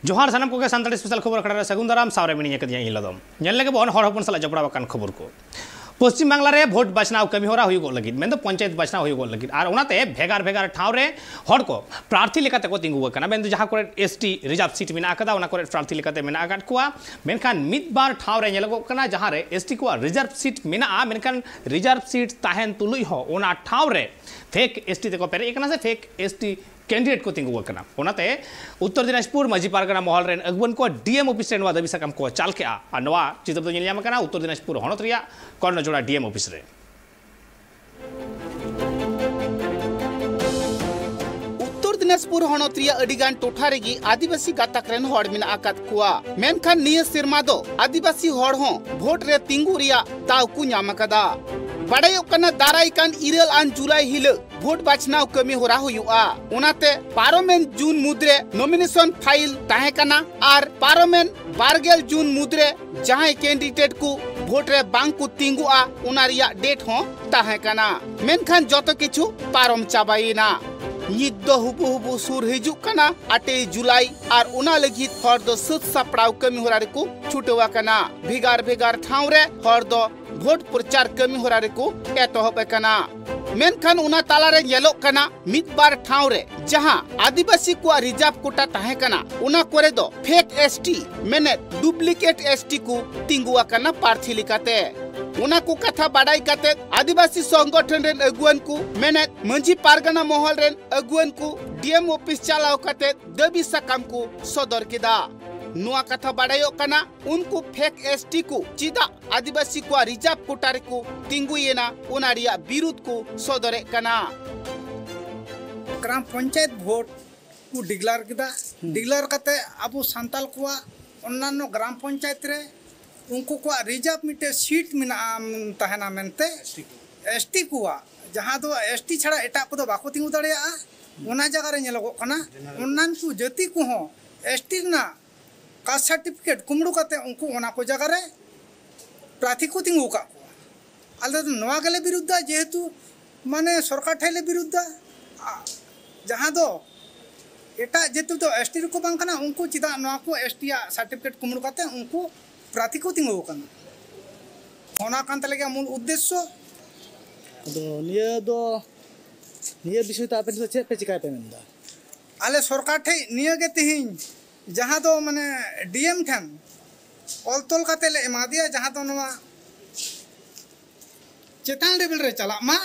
जोहार सानम को सानताड़ी स्पेशल खबर खड़ा सगुन दाराम सावरे मिनी कदिया इलदम नेल लगे बन हर हपन सला जपड़ा बकान खबर को पश्चिम बांग्ला रे भोट बाचनाव कमी होरा हुई लगित मेन पंचायत बाचनाव हुई लगित और उनाते भेगार भेगार ठाव रे हर को प्रार्थी लेकाते को तिंगु कना मेन जहां करे एसटी रिजर्व सीट मेना कदा उना करे प्रार्थी लेकाते मेना आकाट कुआ मेनखान मिद बार ठाव रे नेलगो कना जहां रे एसटी को रिजर्व सीट मेना मेनखान रिजर्व सीट ताहेन तुलुई हो उना ठाव रे फेक एसटी ते को पेरे एकना से फेक एसटी कैंडिडेट को तिंगु कना उनाते उत्तर दिनाजपुर मजी पारगना महल रेन अगवन को डीएम ऑफिस रे नवा दबी सकम को चाल के आ नवा चित्र दो नेलियाम कना उत्तर दिनाजपुर हनत रिया कर्णजोड़ा डीएम ऑफिस रे उत्तर दिनाजपुर हनत रिया अडिगान टोठा रेगी आदिवासी गातक रेन हड़ मिना आकात कुआ मेनखान निय सिरमा दो आदिवासी हड़ हो वोट रे तिंगु रिया दाव कु ᱧᱟᱢ कदा बड़ाई कना दाराई कान इरल आन जुलाई हिल वोट बाचनाव कमी होरा हुआ उनाते पार्लियामेंट जून मुद्रे नॉमिनेशन फाइल ताहे कना आर पार्लियामेंट बारगेल जून मुद्रे जहां कैंडिडेट को वोट रे बांग को तिंगुआ उना रिया डेट हो ताहे कना मेनखान जतो किछु पारम चाबाइना नित दो हुबु हुबु सुर हिजुक कना 8 जुलाई और उना लगी हर दो सत सपड़ाव कमी होरा रे को छुटवा कना भिगार भिगार ठाव रे हर दो वोट प्रचार कमी होरा रे को एतहब कना मेनखान उना ताला रे येलोक कना मिद बार ठाव रे जहां आदिवासी को रिजर्व कोटा ताहे कना उना करे दो फेक एसटी मेने डुप्लीकेट एसटी को तिंगुआ कना प्रार्थी लिकाते उना को कथा बाडाई काते आदिवासी संगठन रेन अगुवन को मेने मंजी पारगना महल रेन अगुवन को डीएम ऑफिस चलाव काते दबी सकम को सदर केदा नुआ कथा बाडायो कना उनको फेक एसटी को चिदा आदिवासी को रिजर्व कोटारे को तिंगुयेना उनारिया विरुद्ध को सदरे कना ग्राम पंचायत वोट को डिक्लेयर केदा डिक्लेयर काते अबो सांताल को अन्नानो ग्राम पंचायत रे उनको को रिजर्व मिटे सीट मिना तहना मेनते एसटी को जहां दो एसटी छड़ा एटा को दो बाको तिंगु दड़िया उना जगह रे नेलगो कना उन्नान को जति को हो एसटी ना कास्ट सर्टिफिकेट कुमड़ू काते उनको उना को जगह रे प्रार्थी को तिंगु का आले तो नवा गले विरुद्ध जेहेतु माने सरकार ठैले विरुद्ध जहां दो एटा जेतु तो एसटी को बांग कना उनको चिदा नवा को एसटी सर्टिफिकेट कुमड़ू काते उनको प्रार्थी को तिंगु कना होना कांत लगे मूल उद्देश्य निया विषय तो आपन से पे चिकाय पे मेंदा आले सरकार ठे निया के तिहिन जहां दो माने डीएम ठन ऑलतोल काते ले एमा दिया जहां दो नवा चेतान लेवल रे चला मा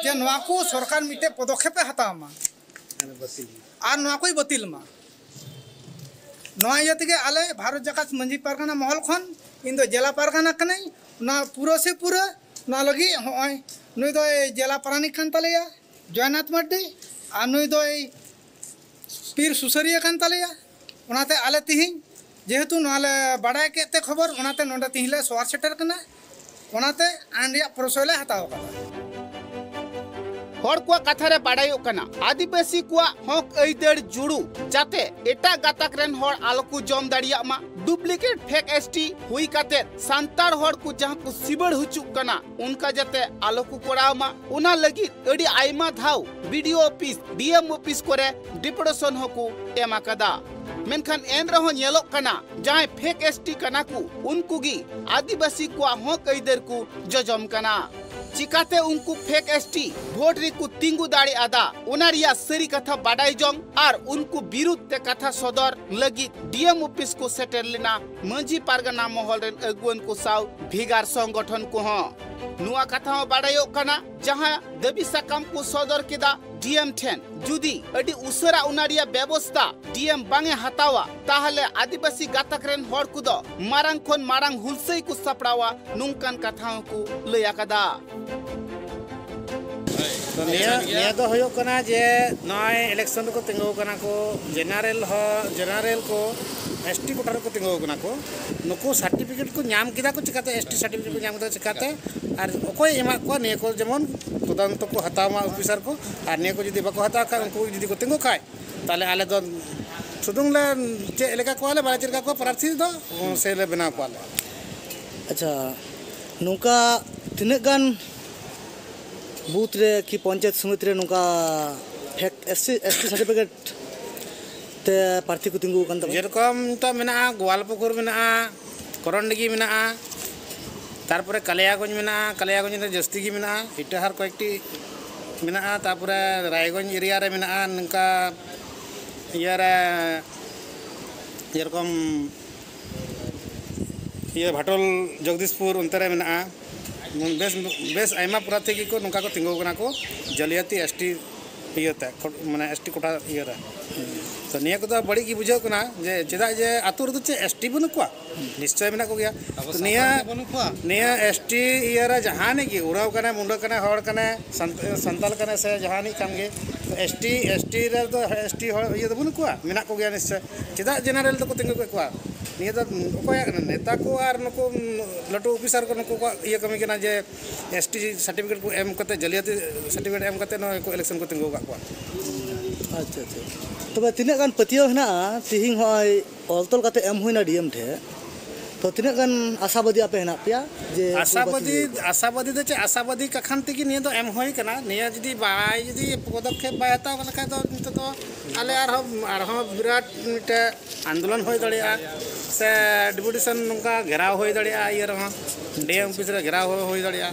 जे नवा को सरकार मिटे पदक्षेप हता मा आर नवा कोई बतिल मा नवा यति के आले भारत जकात मंजी पारगना महल खन इन दो जिला पारगना कनै ना पूरा से पूरा ना लगी होय नुई दो जिला पारानी खान तलेया जयनाथ मड्डी आ नुई दो पीर सुसरिया खान तलेया उनाते आले तिहिन जेहेतु नाले बाडाय केते खबर उनाते नोंडा तिहिले सोआर सेटर कना उनाते आन रिया प्रोसोले हताव कना हर को कथा रे बाडायो कना आदिवासी को हक ऐदर जुड़ू जाते एटा गातक रेन हर आलोकु जम दाड़िया मा डुप्लीकेट फेक एसटी हुई काते सांतार हर को जहां को सिबड़ हुचुक कना उनका जाते आलोकु कोराव मा उना लगी अडी आइमा धाव वीडियो ऑफिस डीएम ऑफिस करे डिप्रेशन हकु एमा कदा मेनखान एन रहो नेलोक कना जहां फेक एसटी कना को उनको गी आदिवासी को हक ऐदर को जजम कना चिकाते उनको फेक एसटी वोट रे को तिंगु दाड़ी आदा उनारिया सरी कथा बाडाई जोंग और उनको विरुद्ध ते कथा सदर लगी डीएम ऑफिस को सेटर लेना मंजी पारगना महल रेन अगुवन को साव भिगार संगठन को हो नुआ कथा बाडायो कना जहां दबी सकम को सदर केदा डीएम ठेन जुदी अडी उसरा उनारिया व्यवस्था डीएम बांगे हतावा ताहले आदिवासी गातक रेन हड़ को दो मारांग खन मारांग हुलसई को सपड़ावा नुंकन कथाओं को लया कदा तो निया दो होयो कना जे नय इलेक्शन को तिंगो कना को जनरल को एसटी कोटार को तिंगो कना को नुको सर्टिफिकेट को नाम किदा को चिकाते एसटी सर्टिफिकेट को नाम किदा चिकाते और ओकोय एमा को ने को जेमन तदंत को हतामा ऑफिसर को और ने को जदी बको हता का उनको जदी को तिंगो खाय ताले आले दो सुदुंग ले जे एलाका को आले बाचर का को प्रार्थी दो से ले बना को आले अच्छा नुका तिने गान बूथ रे की पंचायत समिति रे नुका फेक एसटी सर्टिफिकेट ते प्रार्थी को तिंगु kan जेरकम तो मेना गोवालपुकुर मेना करंडगी मेना तारपरे कालियागंज मेना कालियागंज रे जस्ती गी मेना इटाहार कयेकटी मेना तारपरे रायगंज एरिया रे मेना नंका इयारे जेरकम ये भाटोल जगदीशपुर उनतरे मेना बेस बेस आयमा प्रार्थी की को नंका को तिंगु कना को जलियाती एसटी इयते माने एसटी कोटा इयरा तो निया को बड़ी की बुझाव कना जे चेदा जे आतु रे चे एसटी बनु को निश्चय मेना को गया तो निया एसटी इयरा जहानी की उराव कना मुंडा कना हड़ कना संताल कना से जहानी काम गे तो एसटी रे तो एसटी इय बनु को मेना को गया निश्चय चेदा जनरल तो को तिंगु को निया तो कोया नेता को आर नको लटू ऑफिसर को नको इय कमी कना जे एसटी सर्टिफिकेट को एम कते जलियाती सर्टिफिकेट एम कते न को इलेक्शन को तिंगु का अच्छा अच्छा तबे तिना गान पतियो हेना तिहिं होय ऑलतल कते एम होइना डीएम ठे तो तिना गान आशावादी आपे हेना पिया जे आशावादी दे आशावादी कखान तिगी निया तो एम होय कना निया जदी बाय जदी पदक्षेप बाय हता लखा तो नित तो आले आरहो विराट मिटे आंदोलन होय दड़िया से डिपुटेशन नंका घेराव होय दड़िया ये रहा डीएम ऑफिस रे घेराव होय दड़िया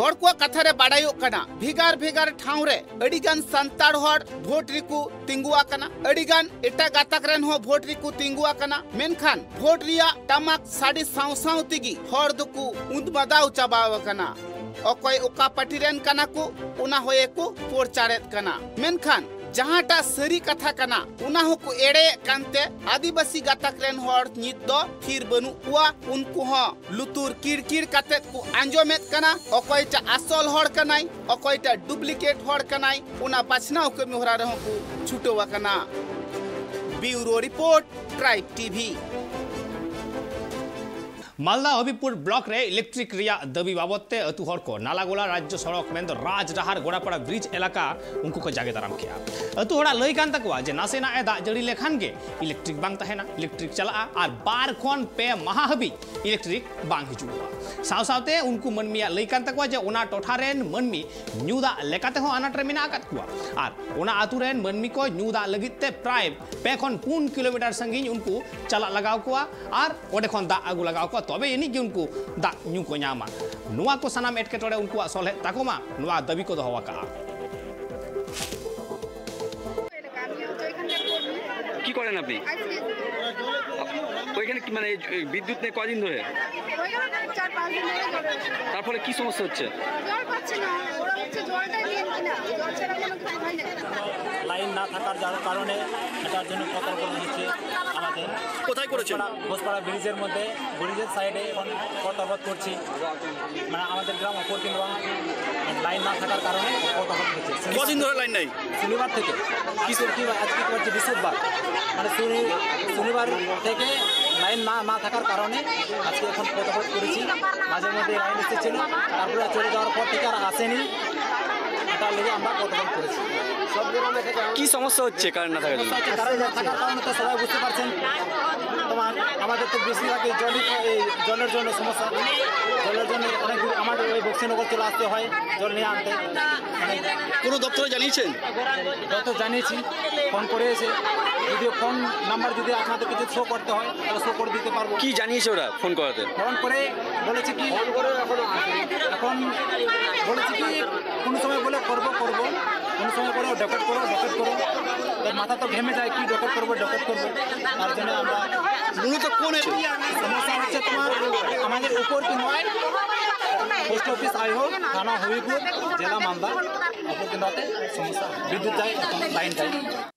हड़ को कथा रे बाडायो कना भिगार भिगार ठाव रे अडिगान संताड़ हड़ भोट रिकु तिंगुआ कना अडिगान एटा गातक रेन हो भोट रिकु तिंगुआ कना मेनखान भोट रिया टमाक साडी साव साव तिगी हड़ दुकु उंद बदाव चाबाव कना अकोय ओका पार्टी रेन कना को उना होए को पोरचारेत कना मेनखान जहाटा सरी कथा कना उना हो को एड़े कांते आदिवासी गातक रेन हड़ नित दो फिर बनु कुआ उनको हो लुतुर किरकिर काते को आंजोमेत कना अकोयटा असल हड़ कनाई अकोयटा डुप्लीकेट हड़ कनाई उना पाछनाव कमी होरा रहो को छुटोवा कना bureau report tribe TV Malda Habibpur block रे इलेक्ट्रिक रिया दबी बाबते अतु हर को नालागोला राज्य सड़क में राज डहार गोड़ापाड़ा ब्रिज एलाका उनको को जागे दाराम किया अतु हड़ा लई कान तकवा जे नासेना ए दा जड़ी लेखान गे इलेक्ट्रिक बांग तहेना इलेक्ट्रिक चला और बार खन पे माह हबी इलेक्ट्रिक बांग हिजुआ साव सावते उनको मनमिया लई कान तकवा जे ओना टोठा रेन मनमी न्यूदा लेकाते हो अनाट रे मिना आकात कुआ और ओना आतु रेन मनमी को न्यूदा लगिते प्राय पे खन 4 किलोमीटर संगीन उनको चला लगाव कुआ और ओडे खन दा आगु लगाव कुआ तबे इनी गे उनको दा न्यू को नामा नुआ को सनाम एटकेटोड़े उनको सोले ताकोमा नुआ दबी को दोहवा का কি করেন আপনি ওইখানে কি মানে বিদ্যুৎ নেই কদিন ধরে তারপরে কি সমস্যা হচ্ছে লাইন না থাকার কারণে এটার জন্য সতর্ক হচ্ছে আমাদের কোথায় করেছেন ঘোষপাড়া ব্রিজের মধ্যে ব্রিজের সাইডে এখন সতর্ক করছি মানে আমাদের গ্রাম অপর গ্রাম লাইন না থাকার কারণে সতর্ক হচ্ছে কদিন ধরে লাইন নাই শনিবার থেকে কি আজকে করছে বৃহস্পতিবার মানে শনিবার থেকে লাইন না থাকার কারণে আজকে এখন সতর্ক করেছি মাঝে মধ্যে লাইন এসেছিল তারপরে চলে যাওয়ার পর থেকে আর আসেনি তার লেগে আমরা সতর্ক করেছি সব গ্রামে থেকে কি সমস্যা হচ্ছে কারেন্ট না থাকার জন্য থাকার কারণে তো সবাই বুঝতে পারছেন তোমার আমাদের তো বেশিরভাগ জলের জন্য সমস্যা জলের জন্য অনেক আমাদের ওই বক্সিনগর চলে আসতে হয় জল নিয়ে আনতে কোনো দপ্তরে জানিয়েছেন দপ্তর জানিয়েছি ফোন করে এসে যদি ফোন নাম্বার যদি আপনাদের কিছু শো করতে হয় তাহলে শো করে দিতে পারবো কি জানিয়েছে ওরা ফোন করাতে ফোন করে বলেছে কি এখন বলেছে কি কোনো সময় বলে করবো কোনো সময় করে ডকেট করো মাথা তো ঘেমে যায় কি ডকেট করবো তার জন্য আমরা মূলত কোন সমস্যা হচ্ছে তোমার আমাদের উপর কি নয় পোস্ট অফিস আইহো থানা হবিপুর জেলা মালদা অপর কেন্দ্রতে সমস্যা বিদ্যুৎ যায় লাইন যায়